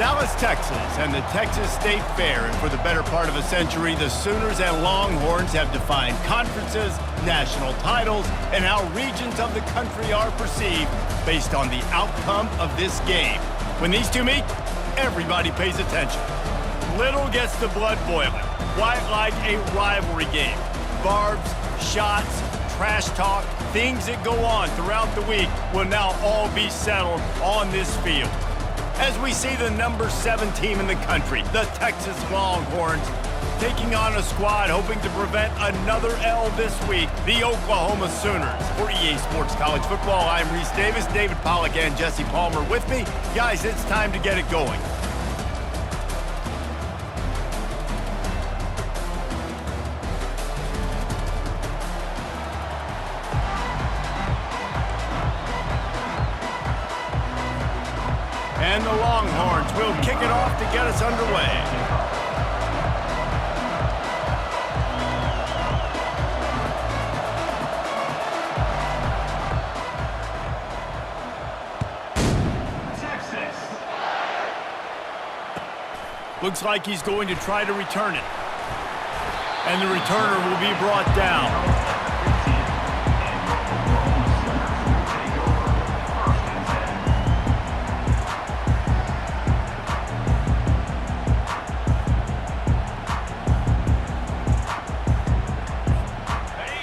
Dallas, Texas, and the Texas State Fair. And for the better part of a century, the Sooners and Longhorns have defined conferences, national titles, and how regions of the country are perceived based on the outcome of this game. When these two meet, everybody pays attention. Little gets the blood boiling, quite like a rivalry game. Barbs, shots, trash talk, things that go on throughout the week will now all be settled on this field. As we see the number 7 team in the country, the Texas Longhorns, taking on a squad hoping to prevent another L this week, the Oklahoma Sooners. For EA Sports College Football, I'm Reese Davis, David Pollack, and Jesse Palmer with me. Guys, it's time to get it going. And the Longhorns will kick it off to get us underway. Texas. Looks like he's going to try to return it. And the returner will be brought down.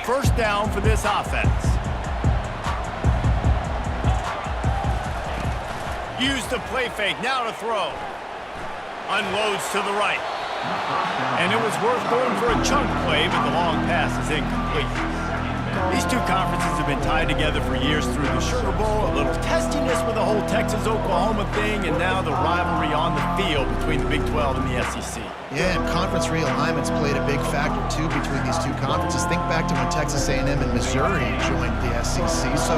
First down for this offense. Use the play fake, now to throw. Unloads to the right. And it was worth going for a chunk play, but the long pass is incomplete. These two conferences have been tied together for years through the Sugar Bowl, a little testiness with the whole Texas-Oklahoma thing, and now the rivalry on the field between the Big 12 and the SEC. Yeah, and conference realignments played a big factor, too, between these two conferences. Think back to when Texas A&M and Missouri joined the SEC. So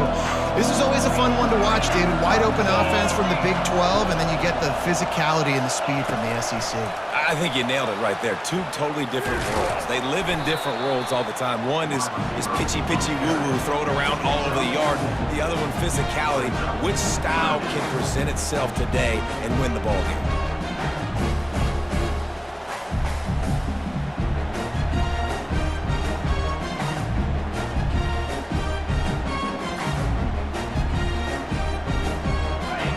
this is always a fun one to watch, David. Wide open offense from the Big 12, and then you get the physicality and the speed from the SEC. I think you nailed it right there. Two totally different worlds. They live in different worlds all the time. One is pitchy, woo-woo, throw it around all over the yard. The other one, physicality. Which style can present itself today and win the ball game?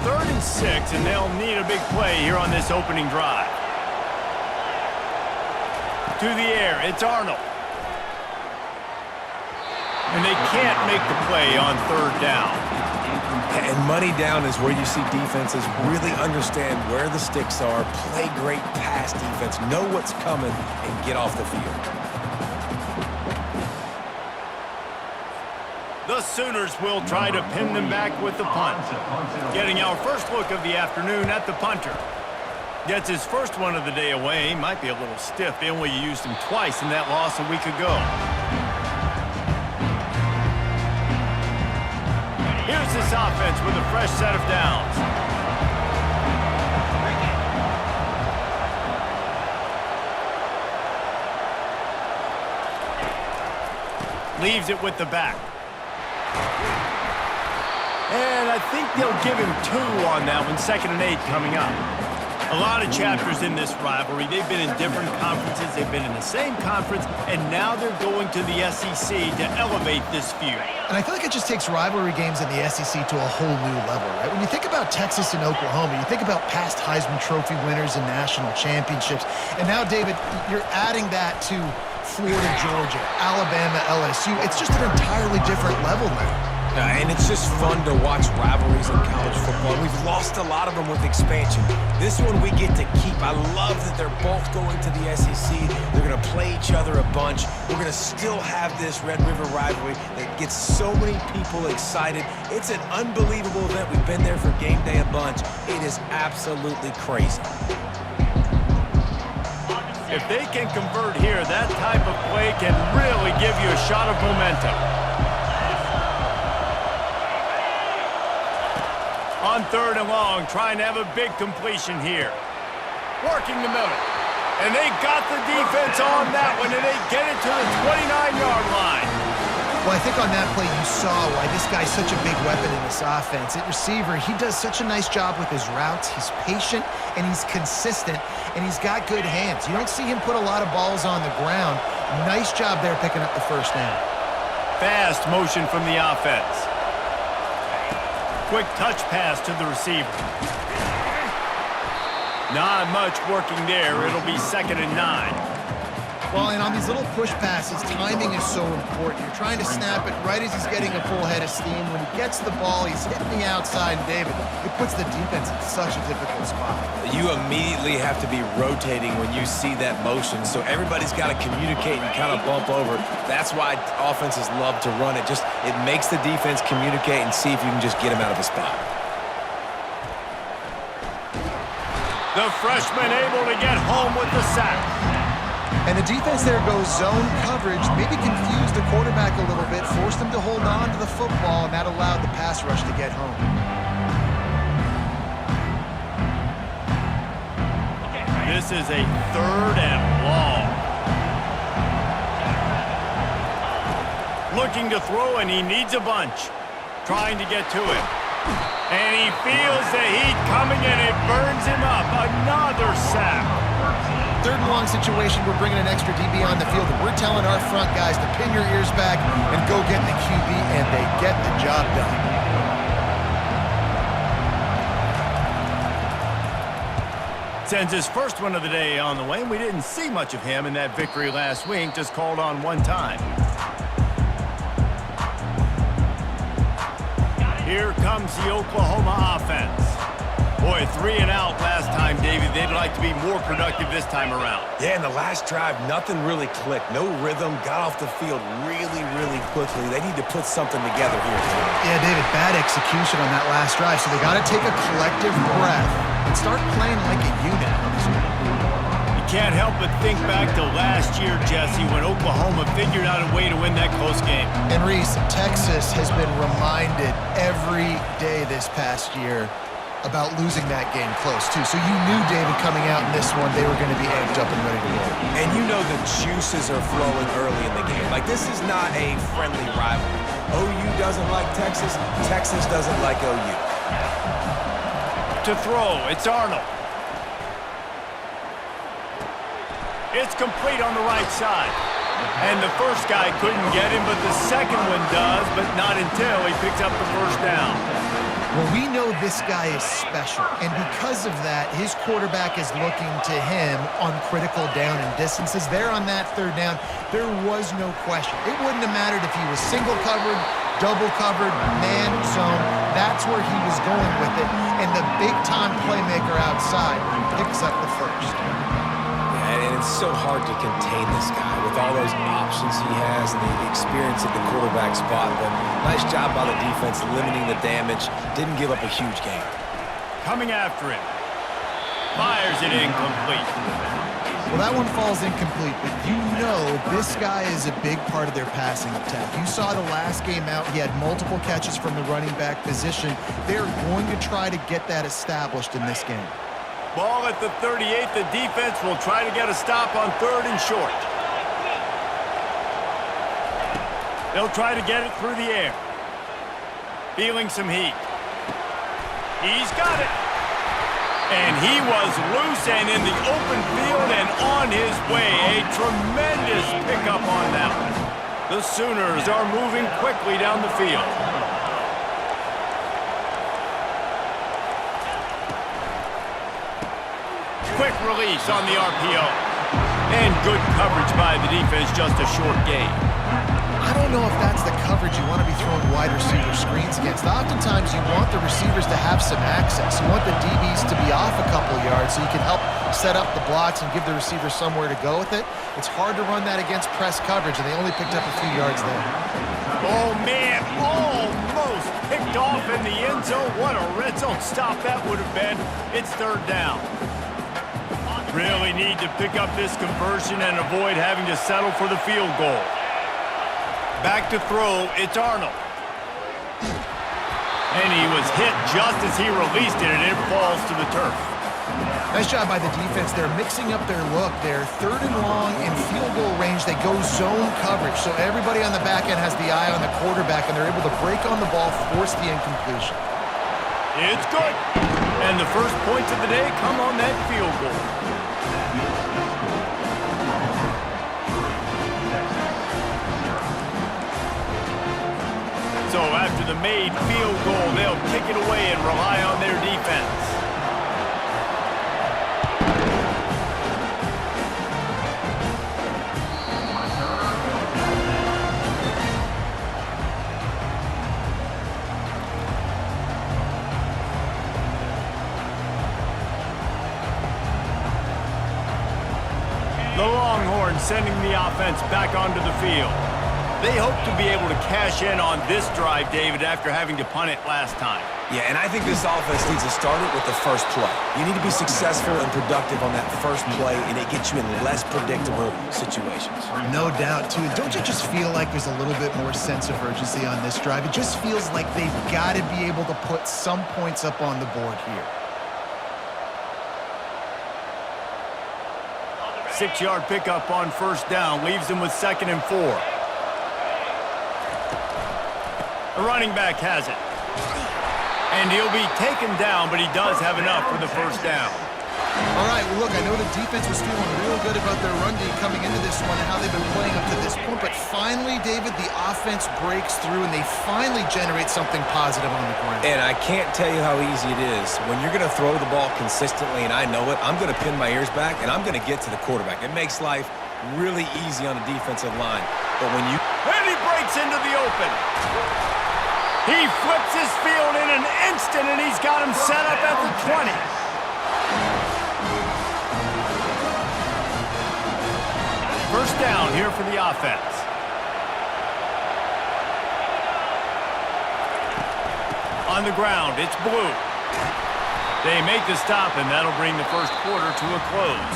Third and 6, and they'll need a big play here on this opening drive. To the air, it's Arnold. And they can't make the play on third down. And money down is where you see defenses really understand where the sticks are, play great pass defense, know what's coming, and get off the field. The Sooners will try to pin them back with the punt. Getting our first look of the afternoon at the punter. Gets his first one of the day away. He might be a little stiff. They only used him twice in that loss a week ago. Here's this offense with a fresh set of downs. Leaves it with the back. And I think they'll give him 2 on that one. 2nd and 8 coming up. A lot of chapters in this rivalry. They've been in different conferences. They've been in the same conference. And now they're going to the SEC to elevate this feud. And I feel like it just takes rivalry games in the SEC to a whole new level, right? When you think about Texas and Oklahoma, you think about past Heisman Trophy winners and national championships. And now, David, you're adding that to Florida, Georgia, Alabama, LSU. It's just an entirely different level now. And it's just fun to watch rivalries in college football. We've lost a lot of them with expansion. This one we get to keep. I love that they're both going to the SEC. They're going to play each other a bunch. We're going to still have this Red River rivalry that gets so many people excited. It's an unbelievable event. We've been there for game day a bunch. It is absolutely crazy. If they can convert here, that type of play can really give you a shot of momentum. On 3rd and long, trying to have a big completion here. Working the middle. And they got the defense on that one, and they get it to the 29-yard line. Well, I think on that play you saw why this guy's such a big weapon in this offense. At receiver, he does such a nice job with his routes. He's patient, and he's consistent, and he's got good hands. You don't see him put a lot of balls on the ground. Nice job there picking up the first down. Fast motion from the offense. Quick touch pass to the receiver. Not much working there. It'll be 2nd and 9. Well, and on these little push passes, timing is so important. You're trying to snap it right as he's getting a full head of steam. When he gets the ball, he's hitting the outside, and David, it puts the defense in such a difficult spot. You immediately have to be rotating when you see that motion, so everybody's got to communicate and kind of bump over. That's why offenses love to run it. It makes the defense communicate and see if you can just get him out of a spot. The freshman able to get home with the sack. And the defense there goes zone coverage, maybe confused the quarterback a little bit, forced him to hold on to the football, and that allowed the pass rush to get home. This is a 3rd and long. Looking to throw, and he needs a bunch. Trying to get to it. And he feels the heat coming, and it burns him up. Another sack. 3rd and long situation, we're bringing an extra DB on the field, and we're telling our front guys to pin your ears back and go get the QB, and they get the job done. Sends his first one of the day on the way, and we didn't see much of him in that victory last week, just called on one time. Here comes the Oklahoma offense. Boy, 3 and out last time, David. They'd like to be more productive this time around. Yeah, in the last drive, nothing really clicked. No rhythm, got off the field really, really quickly. They need to put something together here. Yeah, David, bad execution on that last drive, so they got to take a collective breath and start playing like a unit. You can't help but think back to last year, Jesse, when Oklahoma figured out a way to win that close game. And Reese, Texas has been reminded every day this past year about losing that game close, too. So you knew, David, coming out in this one, they were going to be amped up and ready to roll. And you know the juices are flowing early in the game. Like, this is not a friendly rivalry. OU doesn't like Texas. Texas doesn't like OU. To throw, it's Arnold. It's complete on the right side. And the first guy couldn't get him, but the second one does, but not until he picks up the first down. Well, we know this guy is special, and because of that, his quarterback is looking to him on critical down and distances. There on that 3rd down, there was no question. It wouldn't have mattered if he was single covered, double covered, man zone. That's where he was going with it, and the big-time playmaker outside picks up the first. And it's so hard to contain this guy with all those options he has and the experience at the quarterback spot. But nice job by the defense limiting the damage. Didn't give up a huge game. Coming after him. Fires it incomplete. Well, that one falls incomplete, but you know this guy is a big part of their passing attack. You saw the last game out. He had multiple catches from the running back position. They're going to try to get that established in this game. Ball at the 38. The defense will try to get a stop on 3rd and short. They'll try to get it through the air. Feeling some heat. He's got it. And he was loose and in the open field and on his way. A tremendous pickup on that one. The Sooners are moving quickly down the field. Quick release on the RPO. And good coverage by the defense, just a short gain. I don't know if that's the coverage you want to be throwing wide receiver screens against. Oftentimes you want the receivers to have some access. You want the DBs to be off a couple yards so you can help set up the blocks and give the receiver somewhere to go with it. It's hard to run that against press coverage, and they only picked up a few yards there. Oh, man, almost picked off in the end zone. What a red zone stop that would have been. It's 3rd down. Really need to pick up this conversion and avoid having to settle for the field goal. Back to throw, it's Arnold. And he was hit just as he released it, and it falls to the turf. Nice job by the defense. They're mixing up their look. They're third and long in field goal range. They go zone coverage. So everybody on the back end has the eye on the quarterback, and they're able to break on the ball, force the incompletion. It's good. And the first points of the day come on that field goal. So after the made field goal, they'll kick it away and rely on their defense. The Longhorns sending the offense back onto the field. They hope to be able to cash in on this drive, David, after having to punt it last time. Yeah, and I think this offense needs to start it with the first play. You need to be successful and productive on that first play, and it gets you in less predictable situations. No doubt, too. Don't you just feel like there's a little bit more sense of urgency on this drive? It just feels like they've got to be able to put some points up on the board here. 6-yard pickup on first down leaves them with 2nd and 4. The running back has it. And he'll be taken down, but he does have enough for the first down. All right, well, look, I know the defense was feeling real good about their run D coming into this one and how they've been playing up to this point, but finally, David, the offense breaks through and they finally generate something positive on the ground. And I can't tell you how easy it is. When you're going to throw the ball consistently, and I know it, I'm going to pin my ears back, and I'm going to get to the quarterback. It makes life really easy on the defensive line. But when you... And he breaks into the open. He flips his field in an instant, and he's got him set up at the 20. First down here for the offense. On the ground, it's Blue. They make the stop, and that'll bring the first quarter to a close.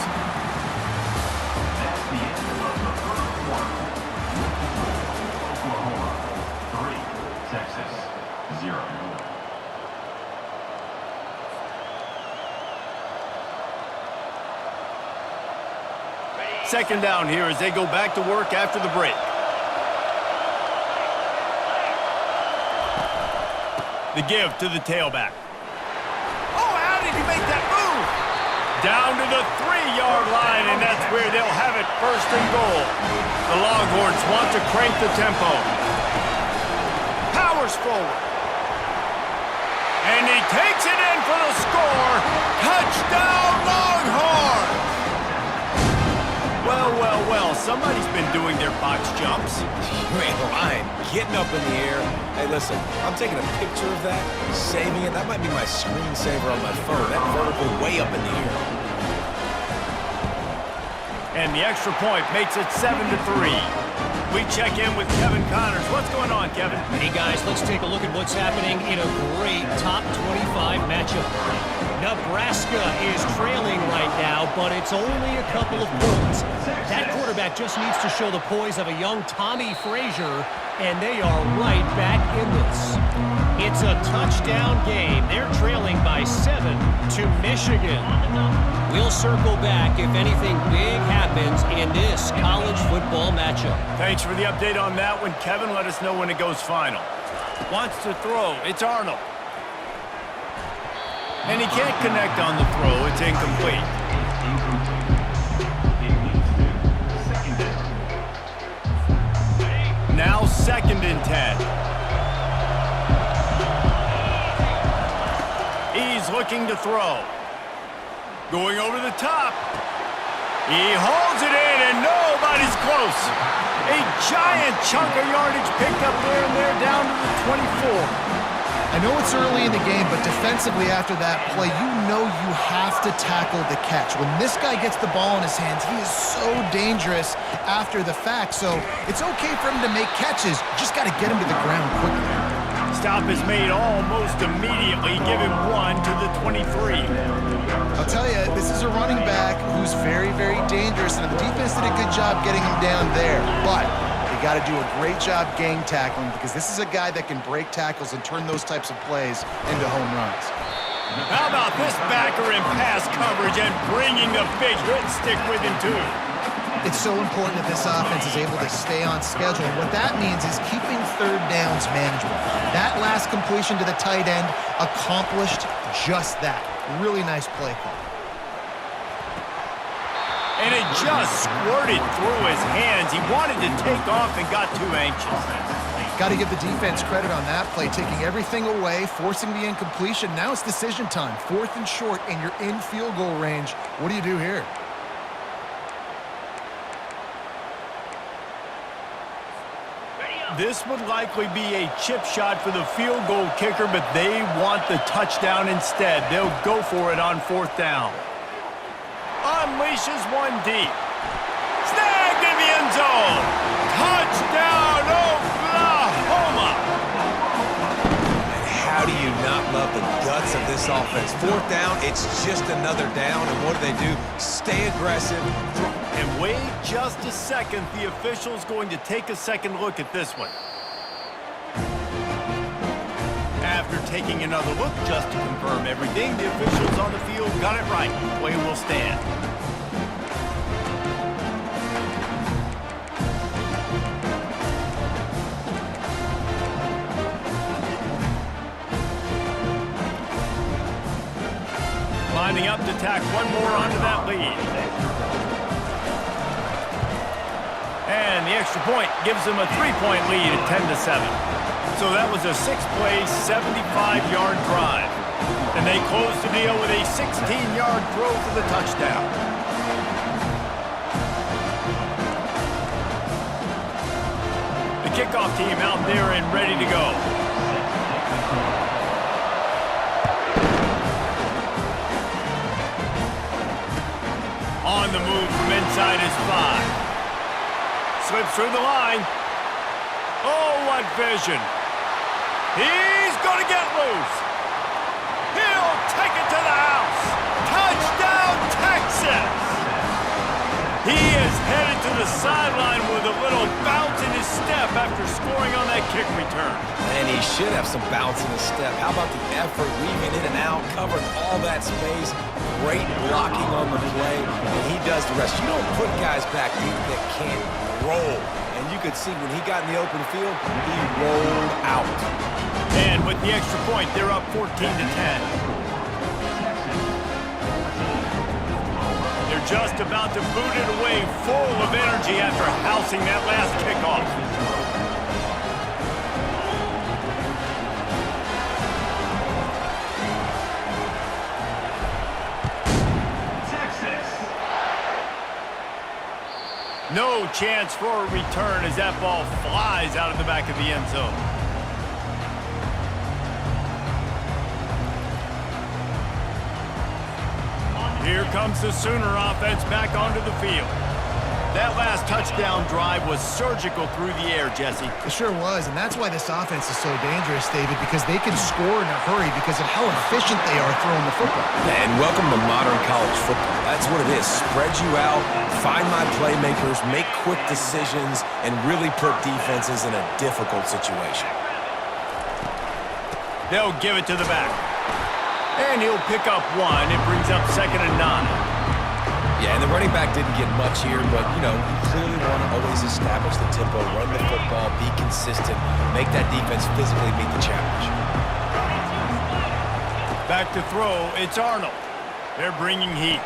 That's the end of the first quarter. Oklahoma 3, Texas 0. Second down here as they go back to work after the break. The give to the tailback. Oh, how did he make that move? Down to the 3-yard line, and that's where they'll have it, first and goal. The Longhorns want to crank the tempo. Powers forward. And he takes it in for the score. Touchdown, Longhorns! Well, well, well, somebody's been doing their box jumps. You ain't lying. Getting up in the air. Hey, listen, I'm taking a picture of that, saving it. That might be my screensaver on my phone. That vertical way up in the air. And the extra point makes it 7-3. We check in with Kevin Connors. What's going on, Kevin? Hey, guys, let's take a look at what's happening in a great top 25 matchup. Nebraska is trailing right now, but it's only a couple of points. That quarterback just needs to show the poise of a young Tommy Frazier, and they are right back in this. It's a touchdown game. They're trailing by 7 to Michigan. We'll circle back if anything big happens in this college football matchup. Thanks for the update on that one, Kevin. Let us know when it goes final. Wants to throw. It's Arnold. And he can't connect on the throw. It's incomplete. Now 2nd and 10. He's looking to throw. Going over the top. He holds it in, and nobody's close. A giant chunk of yardage picked up there, and they're down to the 24. I know it's early in the game, but defensively after that play, you know you have to tackle the catch. When this guy gets the ball in his hands, he is so dangerous after the fact. So it's okay for him to make catches. You just got to get him to the ground quickly. Stop is made almost immediately. Give him 1 to the 23. I'll tell you, this is a running back who's very, very dangerous, and the defense did a good job getting him down there. But you got to do a great job game tackling, because this is a guy that can break tackles and turn those types of plays into home runs. How about this backer in pass coverage and bringing the big hit stick with him, too? It's so important that this offense is able to stay on schedule. And what that means is keeping third downs manageable. That last completion to the tight end accomplished just that. Really nice play call. And it just squirted through his hands. He wanted to take off and got too anxious. Got to give the defense credit on that play, taking everything away, forcing the incompletion. Now it's decision time. 4th and short, and you're in field goal range. What do you do here? This would likely be a chip shot for the field goal kicker, but they want the touchdown instead. They'll go for it on 4th down. Unleashes one deep. Snagged in the end zone. Touchdown, Oklahoma! And how do you not love the guts of this offense? 4th down, it's just another down, and what do? Stay aggressive. And wait just a second. The official's going to take a second look at this one. After taking another look just to confirm everything, the officials on the field got it right. Play will stand. Lining up to tack one more onto that lead. And the extra point gives them a 3-point lead at 10-7. So that was a 6-play, 75-yard drive. And they closed the deal with a 16-yard throw for the touchdown. The kickoff team out there and ready to go. On the move from inside his 5. Slips through the line. Oh, what vision. He's going to get loose. He'll take it to the house. Touchdown, Texas. He is headed to the sideline with a little bounce in his step after scoring on that kick return. And he should have some bounce in his step. How about the effort, weaving in and out, covering all that space. Great blocking on the play, and he does the rest. You don't put guys back deep that can't roll. And you could see when he got in the open field, he rolled out. And with the extra point, they're up 14-10. They're just about to boot it away, full of energy after housing that last kickoff. No chance for a return as that ball flies out of the back of the end zone. Here comes the Sooner offense back onto the field. That last touchdown drive was surgical through the air, Jesse. It sure was, and that's why this offense is so dangerous, David, because they can score in a hurry because of how efficient they are throwing the football. And welcome to modern college football. That's what it is. Spread you out, find my playmakers, make quick decisions, and really put defenses in a difficult situation. They'll give it to the back. And he'll pick up one. It brings up 2nd and 9. Yeah, and the running back didn't get much here, but, you know, you clearly want to always establish the tempo, run the football, be consistent, make that defense physically meet the challenge. Back to throw, it's Arnold. They're bringing heat.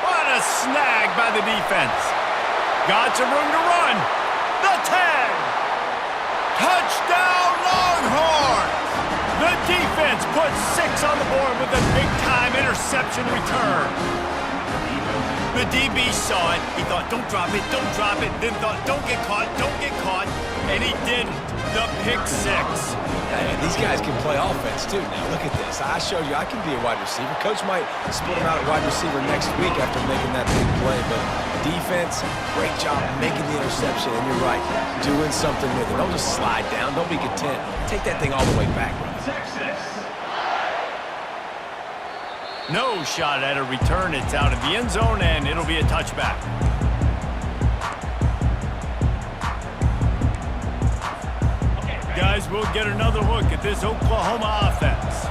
What a snag by the defense. Got some room to run. The tag. Touchdown, Longhorns. The defense puts 6 on the board with a big-time interception return. The DB saw it. He thought, don't drop it, don't drop it. Then thought, don't get caught, and he didn't. The pick 6. And these guys can play offense, too. Now, look at this. I showed you I can be a wide receiver. Coach might split him out at wide receiver next week after making that big play. But defense, great job making the interception. And you're right, doing something with it. Don't just slide down. Don't be content. Take that thing all the way back. No shot at a return. It's out of the end zone, and it'll be a touchback. Guys, we'll get another look at this Oklahoma offense.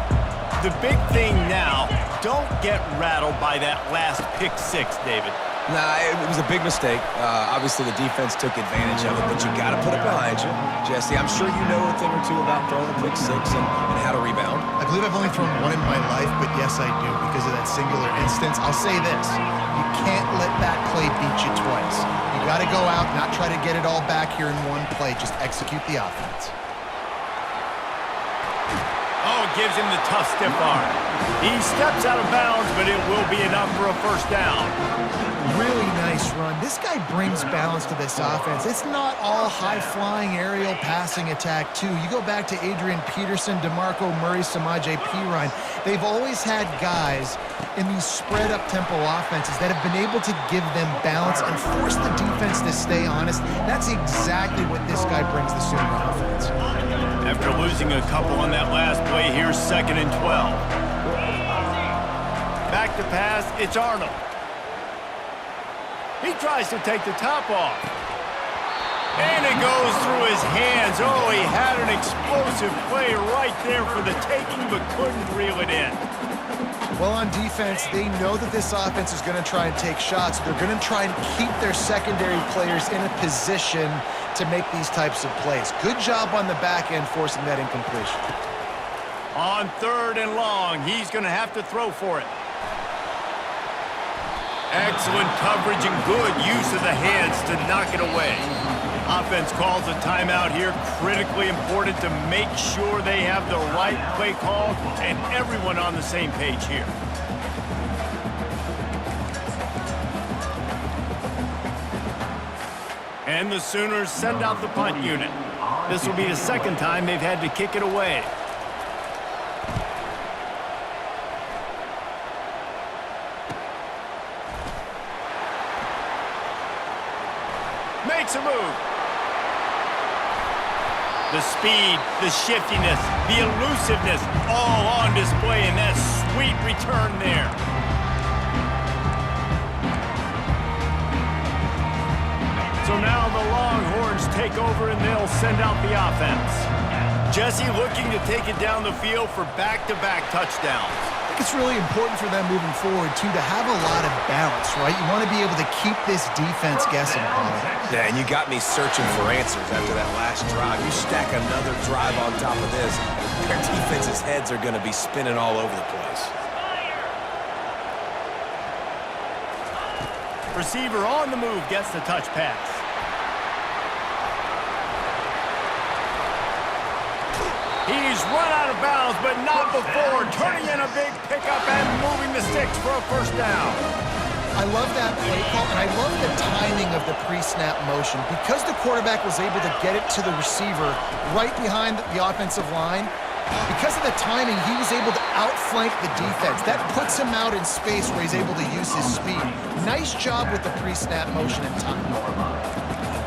The big thing now, don't get rattled by that last pick six, David. Nah, it was a big mistake. Obviously, the defense took advantage of it, but you got to put it behind you. Jesse, I'm sure you know a thing or two about throwing a pick six and how to rebound. I believe I've only thrown one in my life, but yes, I do because of that singular instance. I'll say this. You can't let that play beat you twice. You got to go out, not try to get it all back here in one play. Just execute the offense. Oh, it gives him the tough stiff arm. He steps out of bounds, but it will be enough for a first down. Really nice run. This guy brings balance to this offense. It's not all high-flying aerial passing attack, too. You go back to Adrian Peterson, DeMarco Murray, Samaje Perine. They've always had guys in these spread-up tempo offenses that have been able to give them balance and force the defense to stay honest. That's exactly what this guy brings the Sooner offense. After losing a couple on that last play, here's 2nd and 12. Back to pass, it's Arnold. He tries to take the top off. And it goes through his hands. Oh, he had an explosive play right there for the taking, but couldn't reel it in. Well, on defense, they know that this offense is going to try and take shots. They're going to try and keep their secondary players in a position to make these types of plays. Good job on the back end forcing that incompletion. On 3rd and long, he's going to have to throw for it. Excellent coverage and good use of the hands to knock it away. Offense calls a timeout here. Critically important to make sure they have the right play call and everyone on the same page here. And the Sooners send out the punt unit. This will be the 2nd time they've had to kick it away. Makes a move. The speed, the shiftiness, the elusiveness, all on display in that sweet return there. So now the Longhorns take over and they'll send out the offense. Jesse looking to take it down the field for back-to-back touchdowns. I think it's really important for them moving forward, too, to have a lot of balance, right? You want to be able to keep this defense guessing, Paul. Yeah, and you got me searching for answers after that last drive. You stack another drive on top of this, their defense's heads are going to be spinning all over the place. Receiver on the move gets the touch pass. He's run out of bounds, but not before turning in a big pickup and moving the sticks for a first down. I love that play call, and I love the timing of the pre-snap motion. Because the quarterback was able to get it to the receiver right behind the offensive line, because of the timing, he was able to outflank the defense. That puts him out in space where he's able to use his speed. Nice job with the pre-snap motion and timing.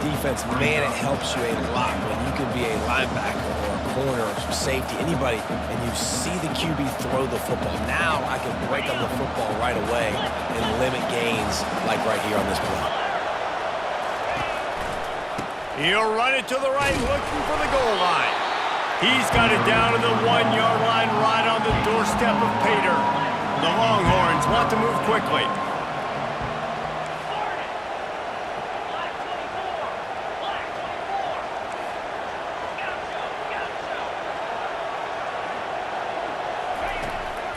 Defense, man, it helps you a lot when you can be a linebacker or a corner or some safety, anybody, and you see the QB throw the football. Now I can break up the football right away and limit gains like right here on this play. He'll run it to the right, looking for the goal line. He's got it down to the 1-yard line right on the doorstep of Pater. The Longhorns want to move quickly.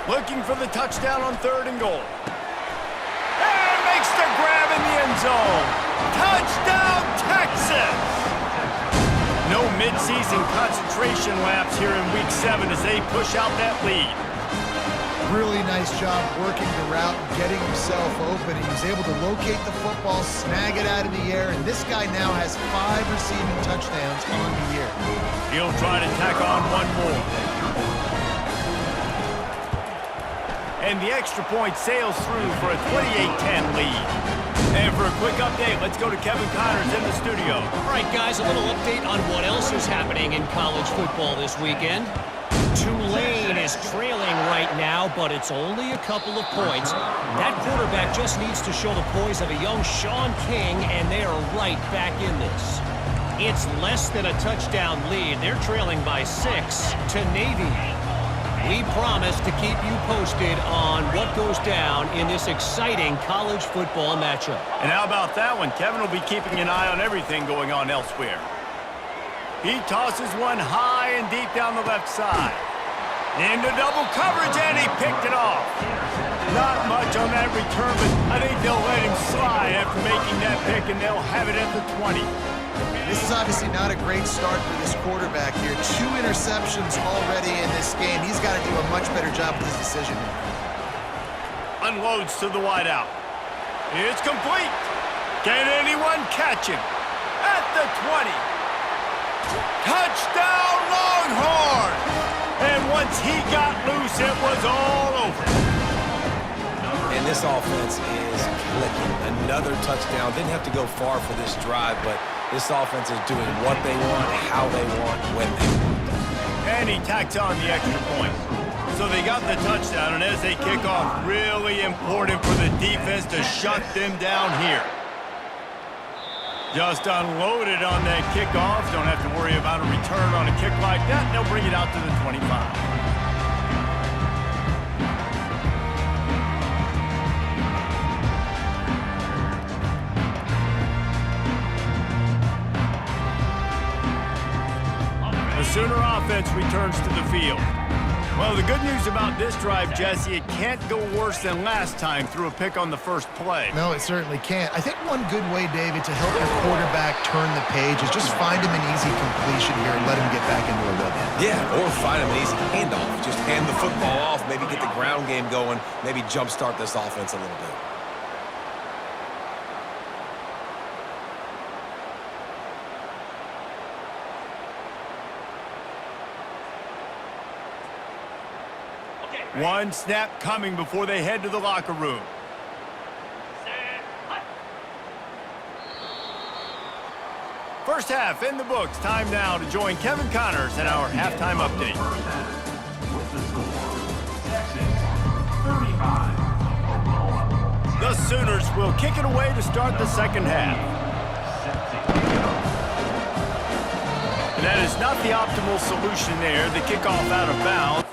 Looking for the touchdown on 3rd and goal. And makes the grab in the end zone. Touchdown, Texas! No midseason concentration laps here in Week 7 as they push out that lead. Really nice job working the route, getting himself open. He was able to locate the football, snag it out of the air, and this guy now has 5 receiving touchdowns on the year. He'll try to tack on one more. And the extra point sails through for a 28-10 lead. And for a quick update, let's go to Kevin Connors in the studio. All right, guys, a little update on what else is happening in college football this weekend. Tulane is trailing right now, but it's only a couple of points. That quarterback just needs to show the poise of a young Sean King, and they are right back in this. It's less than a touchdown lead. They're trailing by 6 to Navy. We promise to keep you posted on what goes down in this exciting college football matchup. And how about that one? Kevin will be keeping an eye on everything going on elsewhere. He tosses one high and deep down the left side. Into double coverage, and he picked it off. Not much on that return, but I think they'll let him slide after making that pick, and they'll have it at the 20. This is obviously not a great start for this quarterback here. 2 interceptions already in this game. He's got to do a much better job with his decision. Unloads to the wideout. It's complete. Can anyone catch him? At the 20. Touchdown, Longhorn! And once he got loose, it was all over. And this offense is clicking. Another touchdown. Didn't have to go far for this drive, but this offense is doing what they want, how they want, when they want. And he tacks on the extra point. So they got the touchdown, and as they kick off, really important for the defense to shut them down here. Just unloaded on that kickoff. Don't have to worry about a return on a kick like that. They'll bring it out to the 25. The Sooner offense returns to the field. Well, the good news about this drive, Jesse, it can't go worse than last time through a pick on the first play. No, it certainly can't. I think one good way, David, to help your quarterback turn the page is just find him an easy completion here and let him get back into a rhythm. Yeah, or find him an easy handoff. Just hand the football off, maybe get the ground game going, maybe jumpstart this offense a little bit. One snap coming before they head to the locker room. First half in the books. Time now to join Kevin Connors in our halftime update. First half, with the score, Texas 35, Oklahoma. The Sooners will kick it away to start the second half. And that is not the optimal solution there. The kickoff out of bounds.